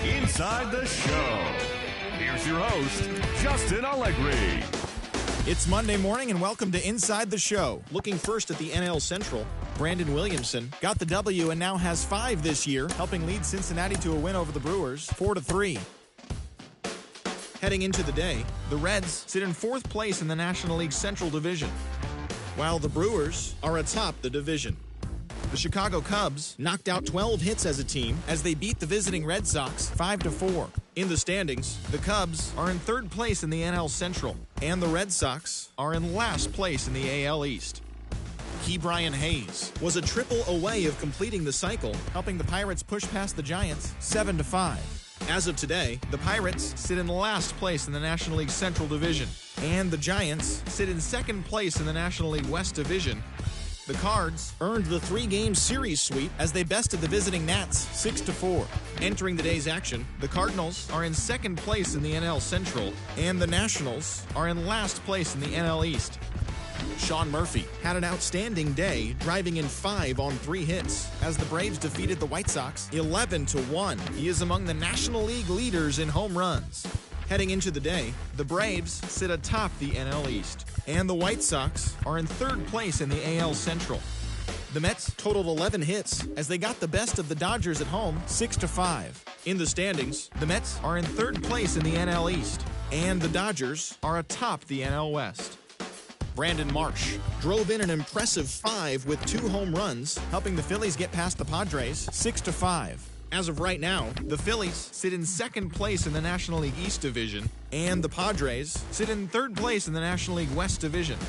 Inside the show. Here's your host, Justin Allegri. It's Monday morning and welcome to Inside the Show. Looking first at the NL Central, Brandon Williamson got the W and now has 5 this year, helping lead Cincinnati to a win over the Brewers 4-3. Heading into the day, the Reds sit in 4th place in the National League Central Division, while the Brewers are atop the division. The Chicago Cubs knocked out 12 hits as a team as they beat the visiting Red Sox 5-4. In the standings, the Cubs are in 3rd place in the NL Central, and the Red Sox are in last place in the AL East. Ke'Bryan Hayes was a triple away of completing the cycle, helping the Pirates push past the Giants 7-5. As of today, the Pirates sit in last place in the National League Central Division, and the Giants sit in 2nd place in the National League West Division. The Cards earned the 3-game series sweep as they bested the visiting Nats 6-4. Entering the day's action, the Cardinals are in 2nd place in the NL Central, and the Nationals are in last place in the NL East. Sean Murphy had an outstanding day, driving in 5 on 3 hits as the Braves defeated the White Sox 11-1. He is among the National League leaders in home runs. Heading into the day, the Braves sit atop the NL East, and the White Sox are in 3rd place in the AL Central. The Mets totaled 11 hits as they got the best of the Dodgers at home 6-5. In the standings, the Mets are in 3rd place in the NL East, and the Dodgers are atop the NL West. Brandon Marsh drove in an impressive 5 with 2 home runs, helping the Phillies get past the Padres 6-5. As of right now, the Phillies sit in 2nd place in the National League East Division, and the Padres sit in 3rd place in the National League West Division.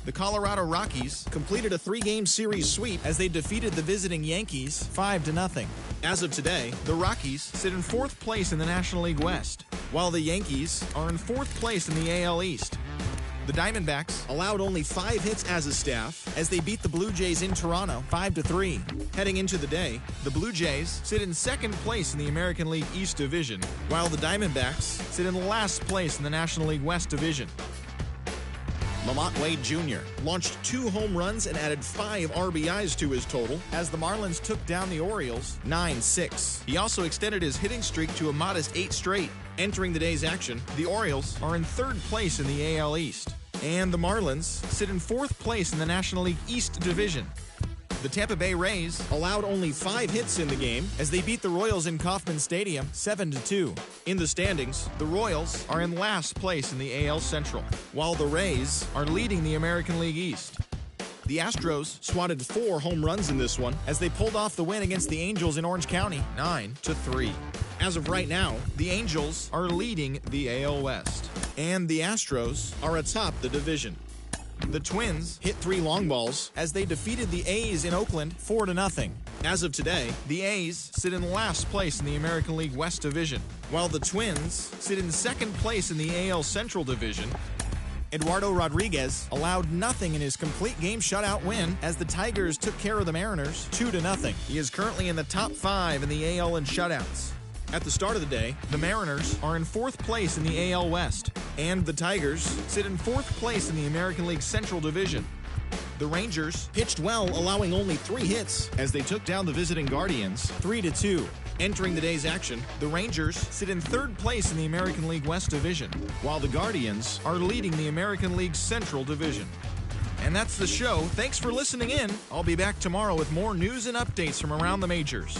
The Colorado Rockies completed a 3-game series sweep as they defeated the visiting Yankees 5-0. As of today, the Rockies sit in 4th place in the National League West, while the Yankees are in 4th place in the AL East. The Diamondbacks allowed only 5 hits as a staff as they beat the Blue Jays in Toronto 5-3. Heading into the day, the Blue Jays sit in 2nd place in the American League East Division, while the Diamondbacks sit in last place in the National League West Division. Lamont Wade Jr. launched 2 home runs and added 5 RBIs to his total as the Marlins took down the Orioles 9-6. He also extended his hitting streak to a modest 8 straight. Entering the day's action, the Orioles are in 3rd place in the AL East, and the Marlins sit in 4th place in the National League East Division. The Tampa Bay Rays allowed only 5 hits in the game as they beat the Royals in Kauffman Stadium 7-2. In the standings, the Royals are in last place in the AL Central, while the Rays are leading the American League East. The Astros swatted 4 home runs in this one as they pulled off the win against the Angels in Orange County 9-3. As of right now, the Angels are leading the AL West, and the Astros are atop the division. The Twins hit 3 long balls as they defeated the A's in Oakland 4-0. As of today, the A's sit in last place in the American League West Division, while the Twins sit in 2nd place in the AL Central Division. Eduardo Rodriguez allowed nothing in his complete game shutout win as the Tigers took care of the Mariners 2-0. He is currently in the top 5 in the AL in shutouts. At the start of the day, the Mariners are in 4th place in the AL West, and the Tigers sit in 4th place in the American League Central Division. The Rangers pitched well, allowing only 3 hits as they took down the visiting Guardians 3-2. Entering the day's action, the Rangers sit in 3rd place in the American League West Division, while the Guardians are leading the American League Central Division. And that's the show. Thanks for listening in. I'll be back tomorrow with more news and updates from around the majors.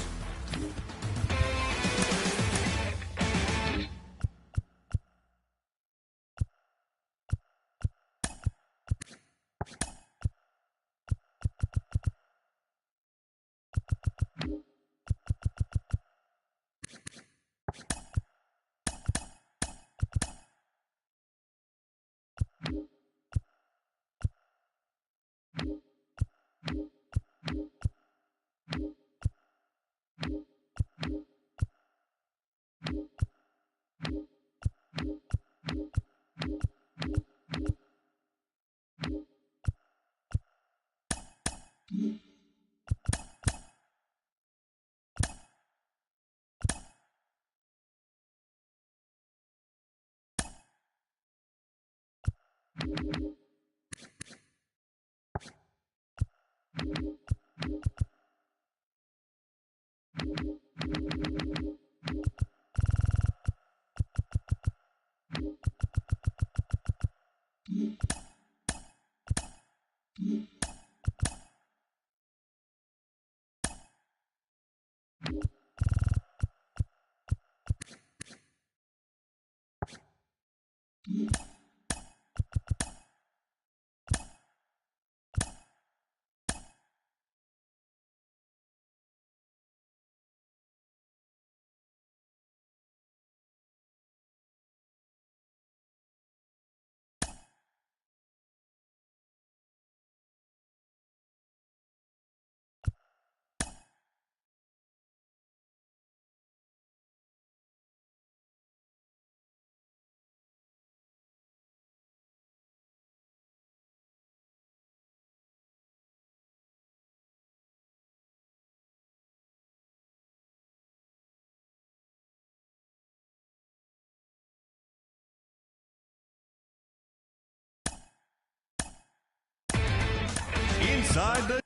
Inside the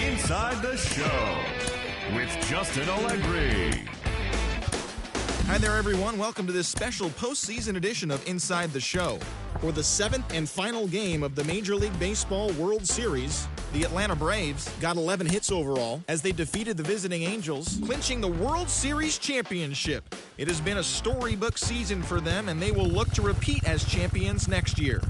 Inside the Show with Justin Allegri. Hi there, everyone. Welcome to this special postseason edition of Inside the Show. For the 7th and final game of the Major League Baseball World Series, the Atlanta Braves got 11 hits overall as they defeated the visiting Angels, clinching the World Series championship. It has been a storybook season for them, and they will look to repeat as champions next year.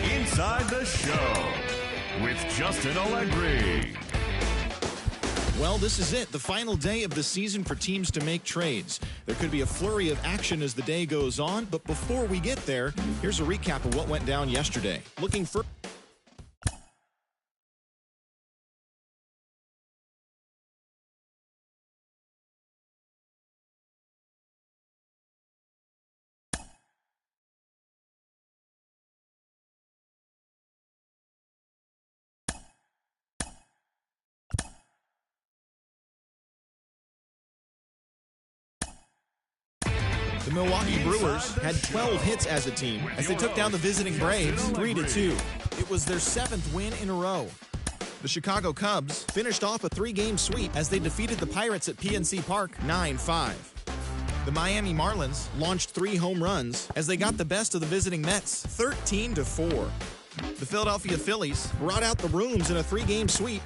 Inside the Show with Justin Allegri. Well, this is it, the final day of the season for teams to make trades. There could be a flurry of action as the day goes on, but before we get there, here's a recap of what went down yesterday. Looking for the Milwaukee Brewers had 12 hits as a team as they took down the visiting Braves 3-2. It was their 7th win in a row. The Chicago Cubs finished off a 3-game sweep as they defeated the Pirates at PNC Park 9-5. The Miami Marlins launched 3 home runs as they got the best of the visiting Mets 13-4. The Philadelphia Phillies brought out the rooms in a 3-game sweep.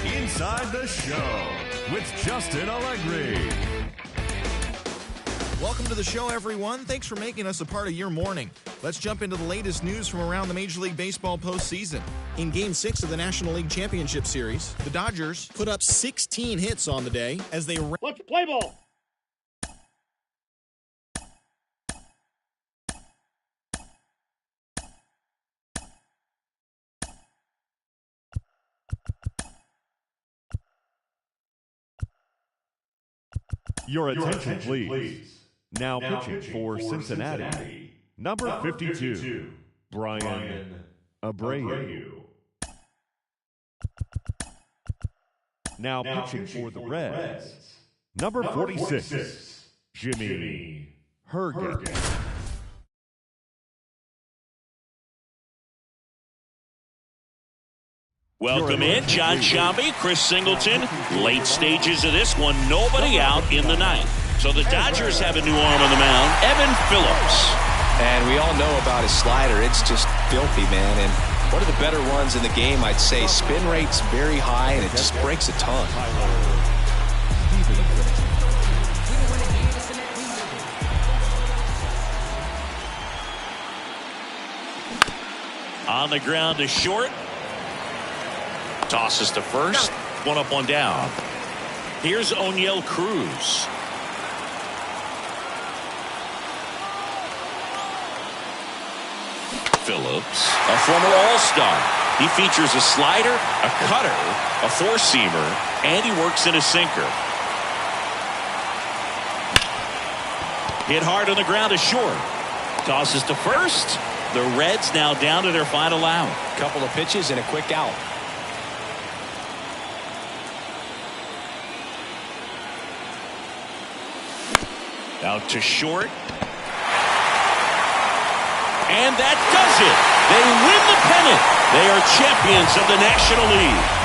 Inside the Show with Justin Allegri. Welcome to the show, everyone. Thanks for making us a part of your morning. Let's jump into the latest news from around the Major League Baseball postseason. In Game 6 of the National League Championship Series, the Dodgers put up 16 hits on the day as they... Let's play ball! Your attention, please. Now pitching for Cincinnati, number 52, Brian Abreu. Now pitching for the Reds, number 46, Jimmy Herget. Welcome in, John Sciambi, Chris Singleton. Late stages of this one, nobody out in the ninth. So the Dodgers have a new arm on the mound, Evan Phillips. And we all know about his slider. It's just filthy, man. And one of the better ones in the game, I'd say. Spin rate's very high, and it just breaks a ton. On the ground to short. Tosses to first. One up, one down. Here's O'Neill Cruz. Phillips, a former All-Star. He features a slider, a cutter, a four-seamer, and he works in a sinker. Hit hard on the ground to short. Tosses to first. The Reds now down to their final out. Couple of pitches and a quick out. Out to short. And that does it. They win the pennant. They are champions of the National League.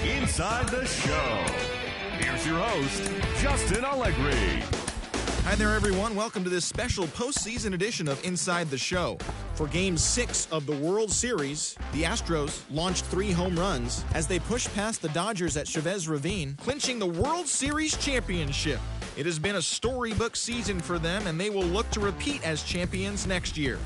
Inside the show. Here's your host, Justin Allegri. Hi there, everyone. Welcome to this special postseason edition of Inside the Show. For Game 6 of the World Series, the Astros launched 3 home runs as they pushed past the Dodgers at Chavez Ravine, clinching the World Series championship. It has been a storybook season for them, and they will look to repeat as champions next year.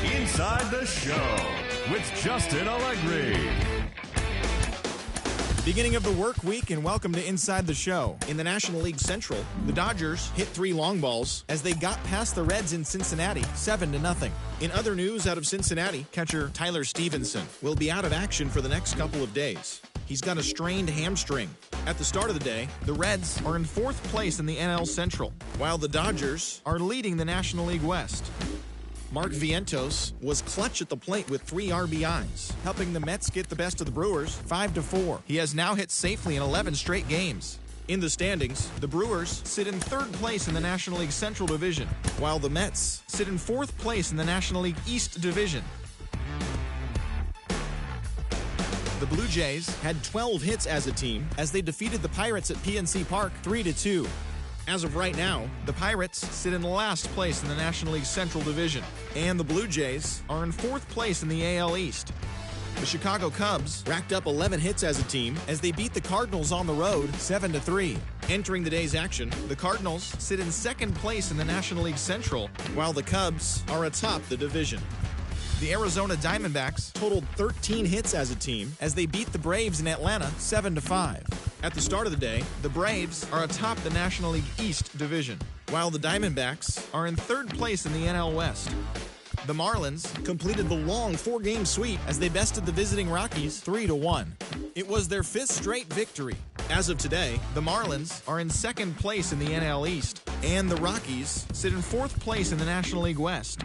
Inside the Show with Justin Allegri. Beginning of the work week, and welcome to Inside the Show. In the National League Central, the Dodgers hit 3 long balls as they got past the Reds in Cincinnati, 7-0. In other news out of Cincinnati, catcher Tyler Stevenson will be out of action for the next couple of days. He's got a strained hamstring. At the start of the day, the Reds are in 4th place in the NL Central, while the Dodgers are leading the National League West. Mark Vientos was clutch at the plate with 3 RBIs, helping the Mets get the best of the Brewers 5-4. He has now hit safely in 11 straight games. In the standings, the Brewers sit in 3rd place in the National League Central Division, while the Mets sit in 4th place in the National League East Division. The Blue Jays had 12 hits as a team as they defeated the Pirates at PNC Park 3-2. As of right now, the Pirates sit in last place in the National League Central Division, and the Blue Jays are in 4th place in the AL East. The Chicago Cubs racked up 11 hits as a team as they beat the Cardinals on the road 7-3. Entering the day's action, the Cardinals sit in 2nd place in the National League Central, while the Cubs are atop the division. The Arizona Diamondbacks totaled 13 hits as a team as they beat the Braves in Atlanta 7-5. At the start of the day, the Braves are atop the National League East division, while the Diamondbacks are in 3rd place in the NL West. The Marlins completed the long 4-game sweep as they bested the visiting Rockies 3-1. It was their 5th straight victory. As of today, the Marlins are in 2nd place in the NL East, and the Rockies sit in 4th place in the National League West.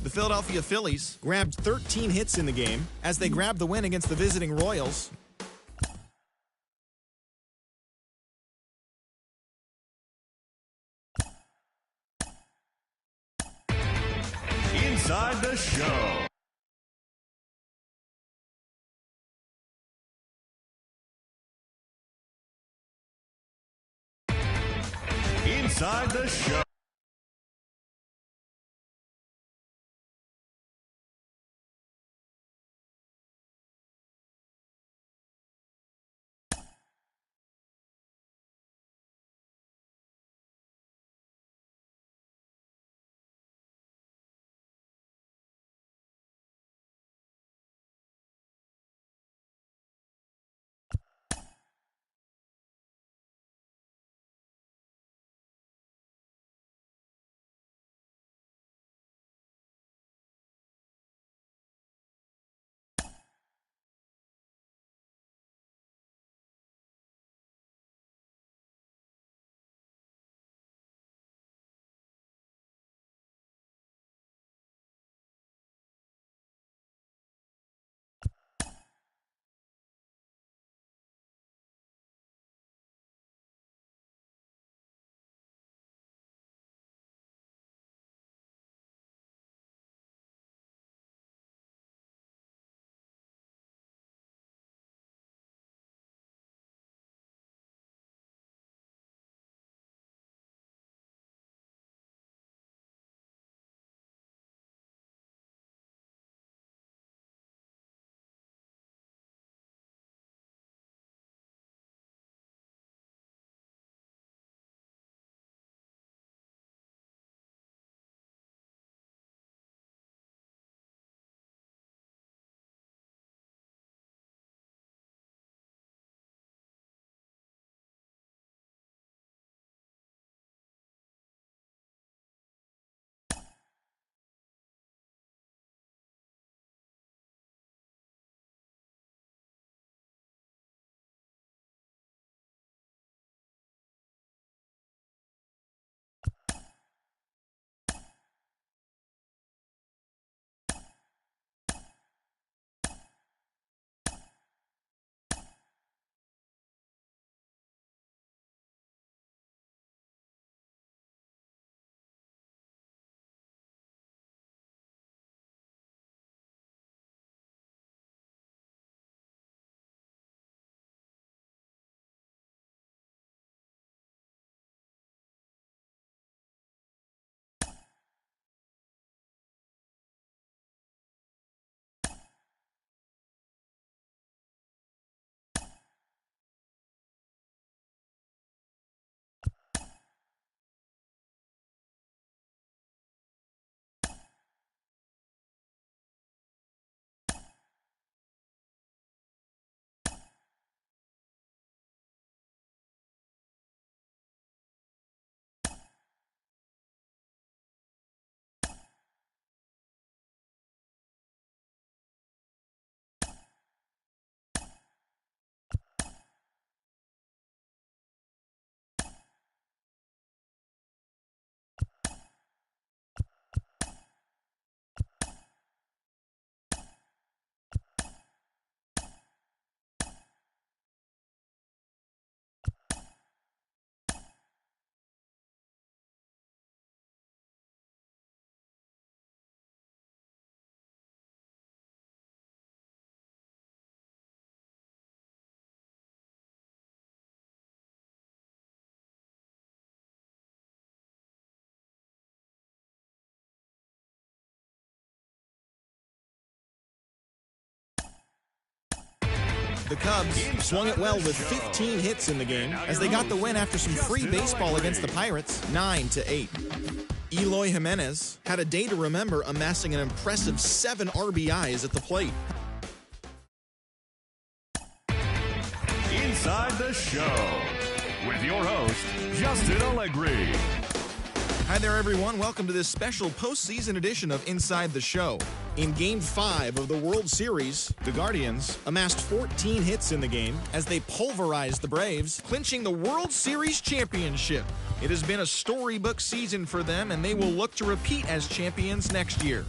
The Philadelphia Phillies grabbed 13 hits in the game as they grabbed the win against the visiting Royals. Inside the Show. Inside the Show. The Cubs swung it well with 15 hits in the game as they got the win after some free baseball against the Pirates, 9-8. Eloy Jimenez had a day to remember, amassing an impressive 7 RBIs at the plate. Inside the Show with your host, Justin Allegri. Hi there, everyone. Welcome to this special postseason edition of Inside the Show. In Game 5 of the World Series, the Guardians amassed 14 hits in the game as they pulverized the Braves, clinching the World Series championship. It has been a storybook season for them, and they will look to repeat as champions next year.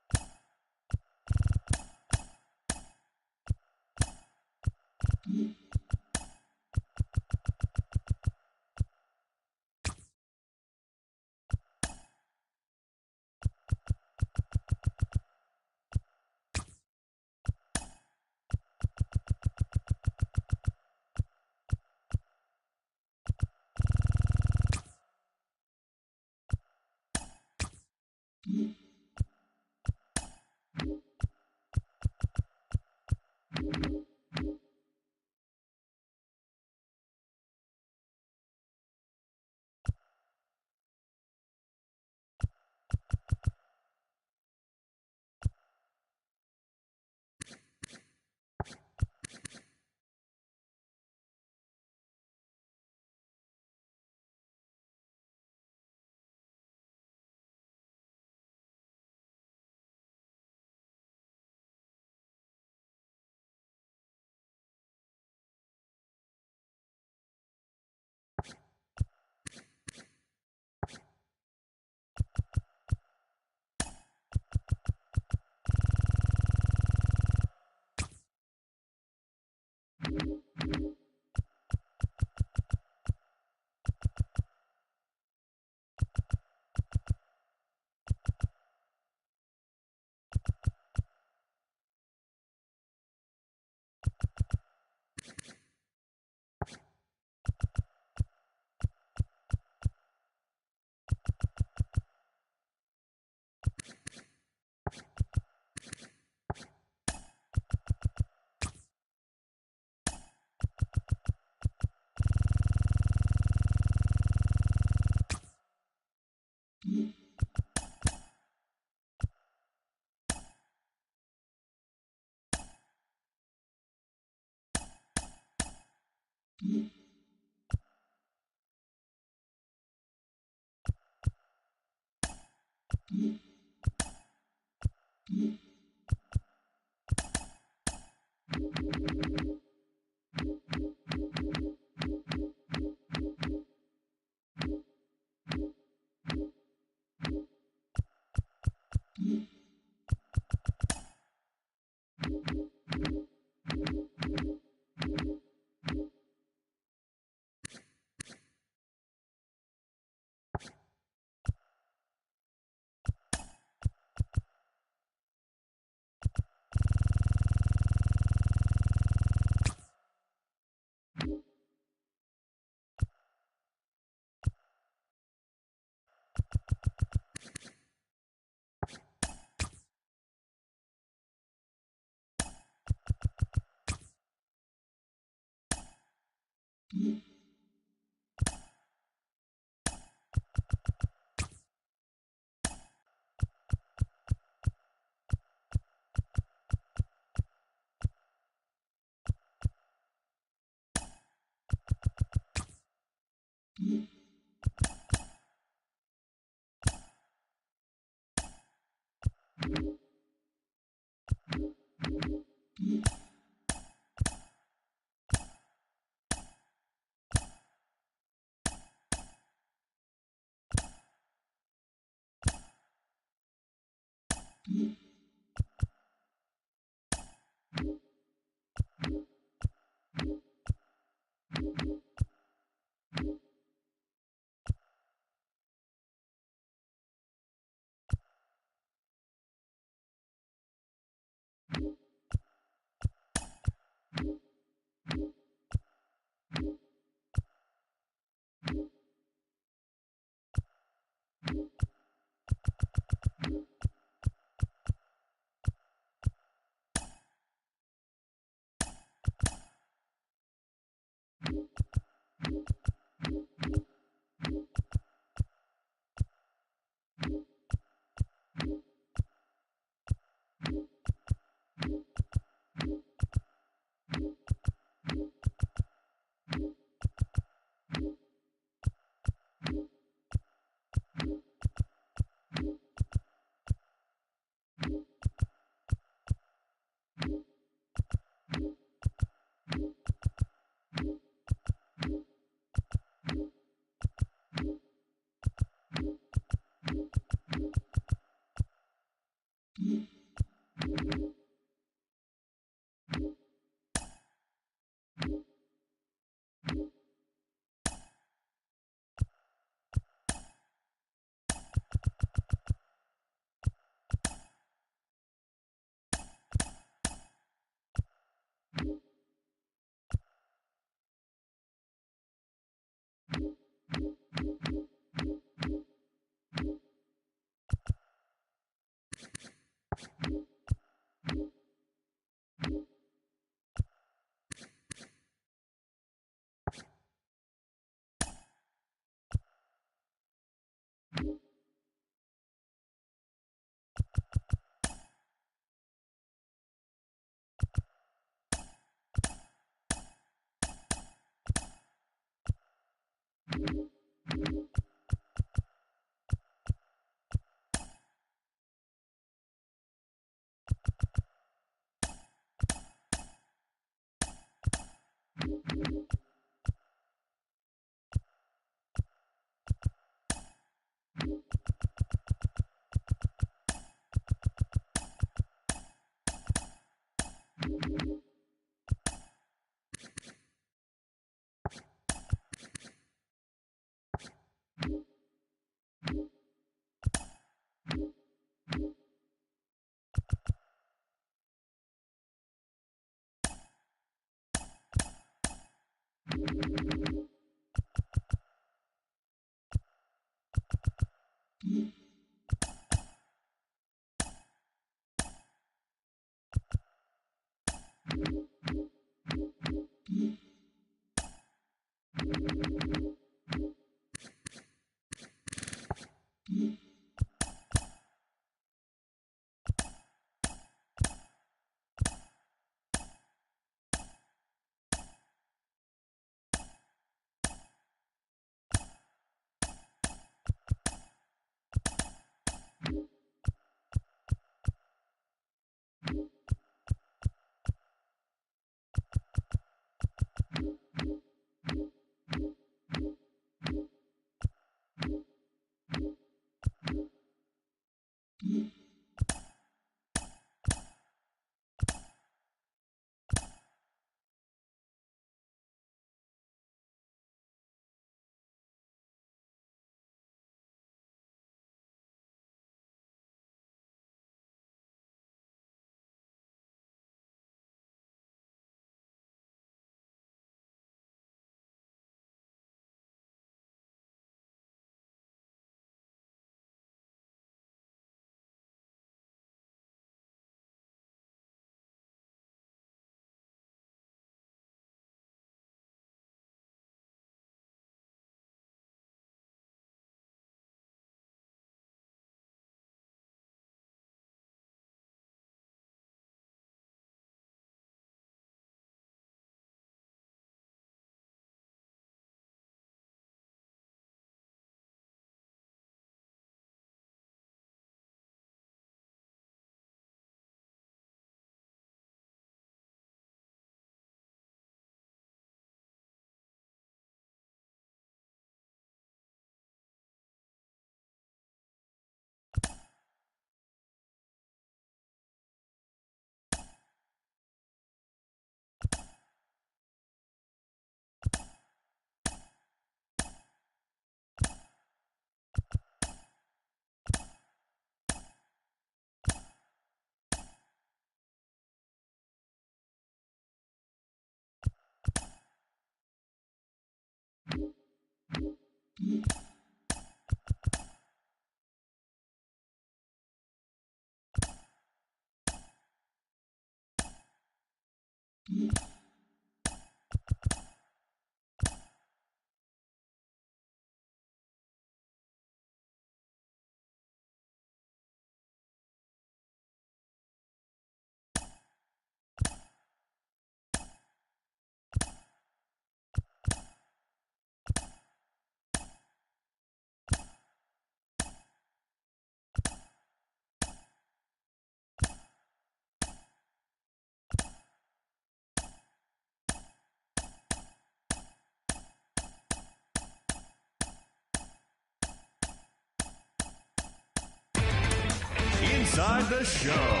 Inside the Show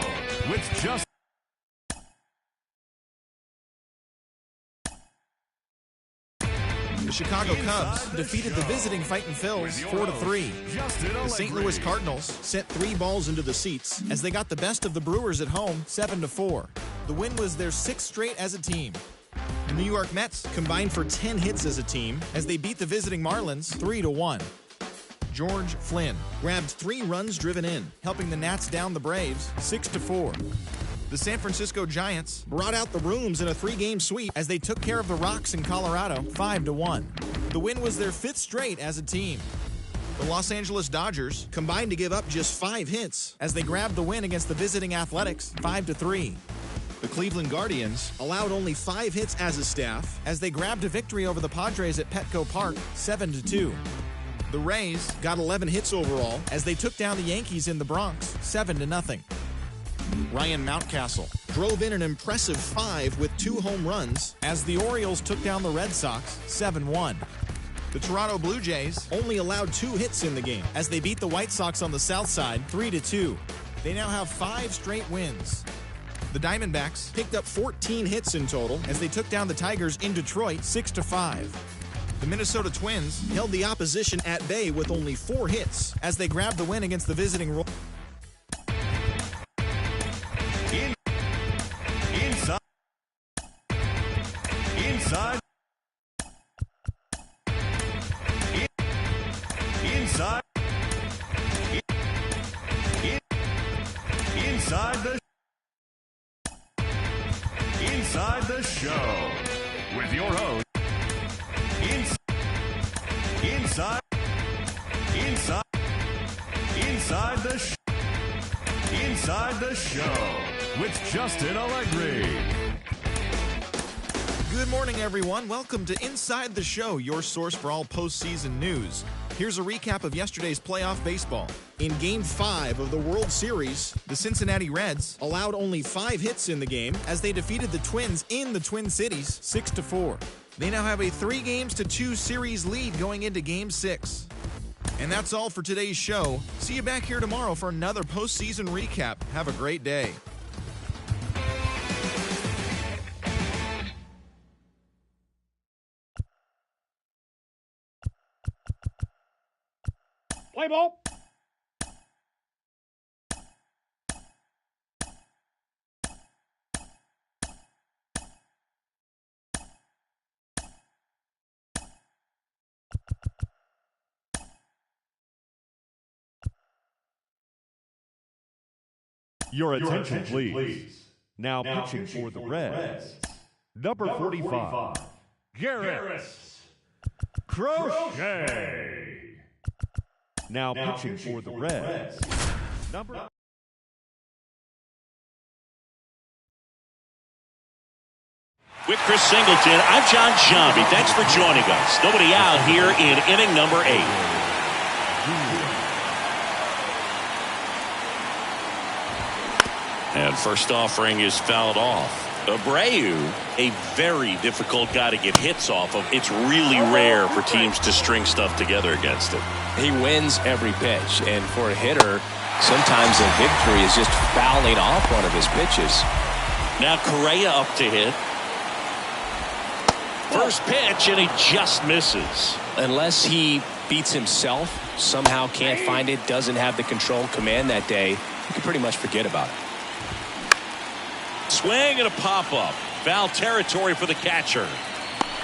with Justin. The Chicago Cubs defeated the visiting Fightin' Phils 4-3. The St. Louis Cardinals sent 3 balls into the seats as they got the best of the Brewers at home 7-4. The win was their 6th straight as a team. The New York Mets combined for 10 hits as a team as they beat the visiting Marlins 3-1. George Flynn grabbed 3 runs driven in, helping the Nats down the Braves 6-4. The San Francisco Giants brought out the rooms in a 3-game sweep as they took care of the Rocks in Colorado 5-1. The win was their 5th straight as a team. The Los Angeles Dodgers combined to give up just 5 hits as they grabbed the win against the visiting Athletics 5-3. The Cleveland Guardians allowed only 5 hits as a staff as they grabbed a victory over the Padres at Petco Park 7-2. The Rays got 11 hits overall as they took down the Yankees in the Bronx 7-0. Ryan Mountcastle drove in an impressive 5 with 2 home runs as the Orioles took down the Red Sox 7-1. The Toronto Blue Jays only allowed 2 hits in the game as they beat the White Sox on the south side 3-2. They now have 5 straight wins. The Diamondbacks picked up 14 hits in total as they took down the Tigers in Detroit 6-5. The Minnesota Twins held the opposition at bay with only 4 hits as they grabbed the win against the visiting Royals. Inside the Show with your host, Inside the Show with Justin Allegri. Good morning, everyone. Welcome to Inside the Show, your source for all postseason news. Here's a recap of yesterday's playoff baseball. In Game 5 of the World Series, the Cincinnati Reds allowed only 5 hits in the game as they defeated the Twins in the Twin Cities 6-4. They now have a 3-2 series lead going into Game 6. And that's all for today's show. See you back here tomorrow for another postseason recap. Have a great day. Play ball. Your attention, please. Now pitching for the Reds. Number 45, Garrett Crochet. Now pitching for the Reds. With Chris Singleton, I'm John Shambi. Thanks for joining us. Nobody out here in inning number 8. And first offering is fouled off. Abreu, a very difficult guy to get hits off of. It's really rare for teams to string stuff together against him. He wins every pitch, and for a hitter, sometimes a victory is just fouling off one of his pitches. Now Correa up to hit. First pitch, and he just misses. Unless he beats himself, somehow can't find it, doesn't have the control command that day, you can pretty much forget about it. Swing and a pop-up. Foul territory for the catcher.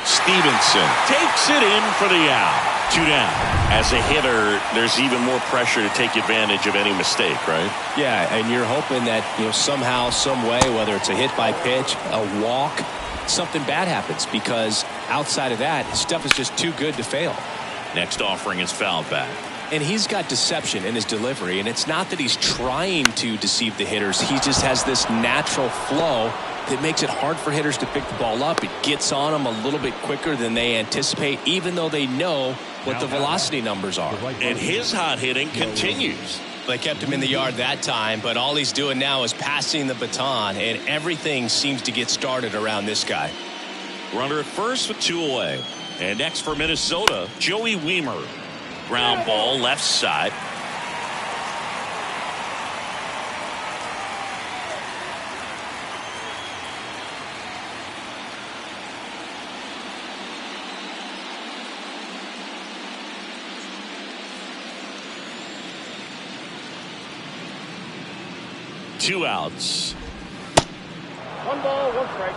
Stevenson takes it in for the out. 2 down. As a hitter, there's even more pressure to take advantage of any mistake, right? Yeah, and you're hoping that, somehow, some way, whether it's a hit by pitch, a walk, something bad happens, because outside of that, his stuff is just too good to fail. Next offering is fouled back. And he's got deception in his delivery, and it's not that he's trying to deceive the hitters. He just has this natural flow that makes it hard for hitters to pick the ball up. It gets on them a little bit quicker than they anticipate, even though they know what the velocity numbers are. And his hot hitting continues. They kept him in the yard that time, but all he's doing now is passing the baton, and everything seems to get started around this guy. Runner at first with 2 away. And next for Minnesota, Joey Wiemer. Ground ball left side. Two outs. 1 ball, 1 strike.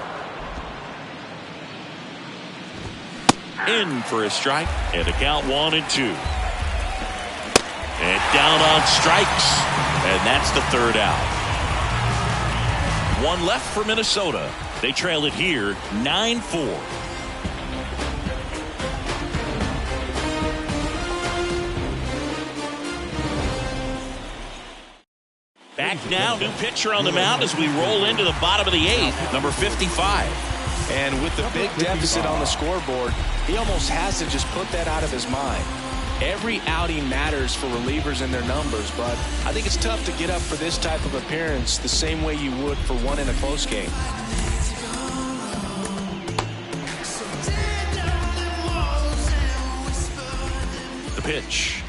In for a strike, and a count 1-2. And down on strikes, and that's the 3rd out. 1 left for Minnesota. They trail it here 9-4. Back now, new pitcher on the mound as we roll into the bottom of the 8th, number 55. And with the big deficit on the scoreboard, he almost has to just put that out of his mind. Every outing matters for relievers and their numbers, but I think it's tough to get up for this type of appearance the same way you would for one in a close game. The pitch.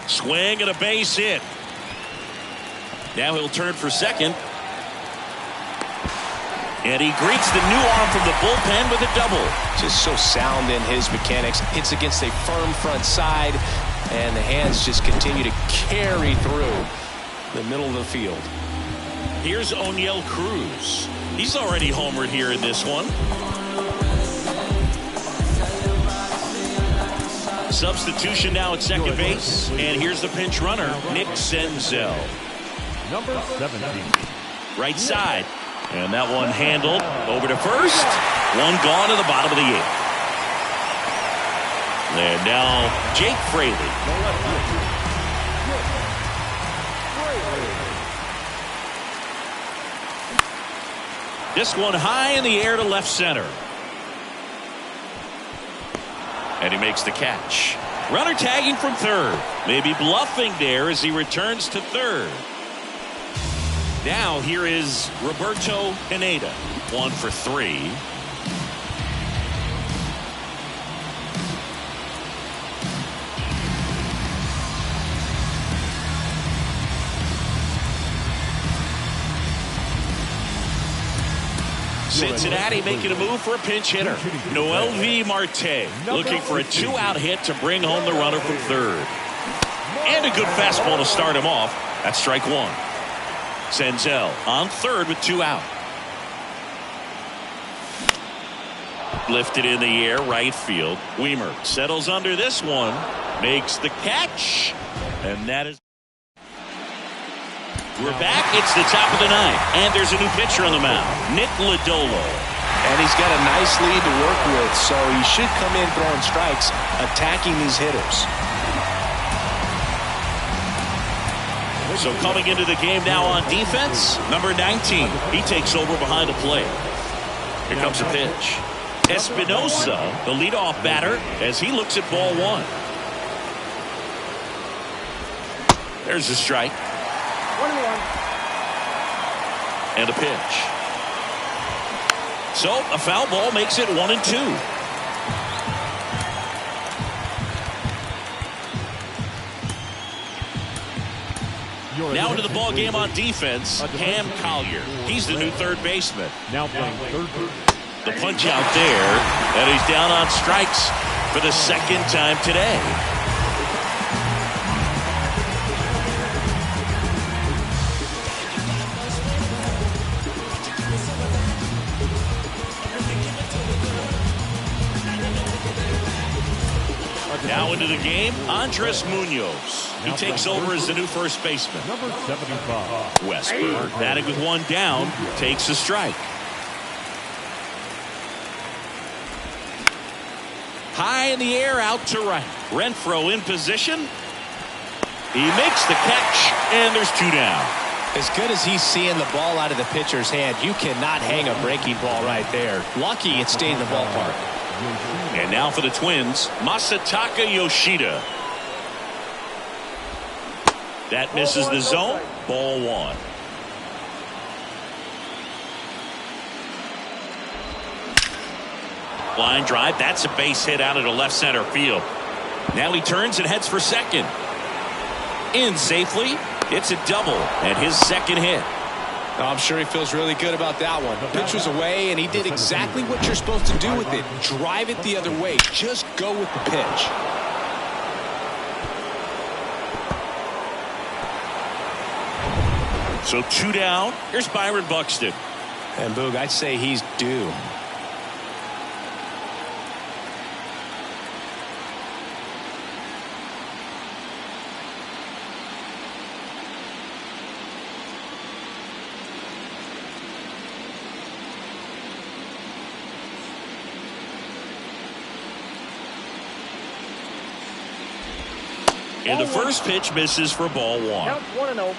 Swing and a base hit. Now he'll turn for second. And he greets the new arm from the bullpen with a double. Just so sound in his mechanics. Hits against a firm front side, and the hands just continue to carry through the middle of the field. Here's O'Neill Cruz. He's already homered here in this one. Substitution now at second base. And here's the pinch runner, Nick Senzel. Number 17. Right side. And that one handled over to first. One gone to the bottom of the 8th. And now Jake Fraley. This one high in the air to left center. And he makes the catch. Runner tagging from third. Maybe bluffing there as he returns to third. Now here is Roberto Pineda. 1 for 3. Cincinnati making a move for a pinch hitter. Noelvi Marte looking for a 2-out hit to bring home the runner from third. And a good fastball to start him off. That's strike 1. Senzel on third with 2 out. Lifted in the air, right field. Wiemer settles under this one. Makes the catch. And that is... We're back. It's the top of the 9th. And there's a new pitcher on the mound, Nick Lodolo. And he's got a nice lead to work with, so he should come in throwing strikes, attacking these hitters. So coming into the game now on defense, number 19. He takes over behind the plate. Here comes a pitch. Espinosa, the leadoff batter, as he looks at ball 1. There's a strike. 1-1. And a pitch. So a foul ball makes it 1-2. Now into the ball game on defense, Cam Collier. He's the new third baseman. Now playing third. The punch out there, and he's down on strikes for the second time today. Now into the game, Andres Munoz. He takes over as the new first baseman. Number 75. Westberg, batting with one down, takes a strike. High in the air, out to right. Renfroe in position. He makes the catch, and there's two down. As good as he's seeing the ball out of the pitcher's hand, you cannot hang a breaking ball right there. Lucky it stayed in the ballpark. And now for the Twins, Masataka Yoshida. That misses the zone. Ball one. Line drive. That's a base hit out into left center field. Now he turns and heads for second. In safely. It's a double and his second hit. I'm sure he feels really good about that one. The pitch was away, and he did exactly what you're supposed to do with it. Drive it the other way. Just go with the pitch. So two down. Here's Byron Buxton. And Boog, I'd say he's due. And the first pitch misses for ball one. Count 1-0.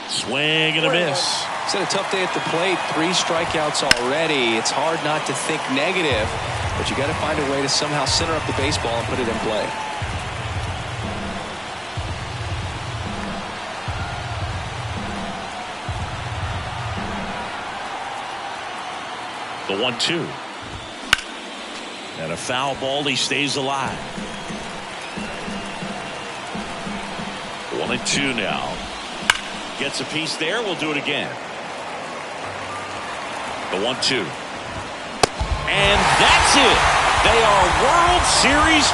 Swing and a miss. It's been a tough day at the plate. 3 strikeouts already. It's hard not to think negative, but you got to find a way to somehow center up the baseball and put it in play. The 1-2. And a foul ball. He stays alive. 1-2 now. Gets a piece there. We'll do it again. The 1-2. And that's it. They are World Series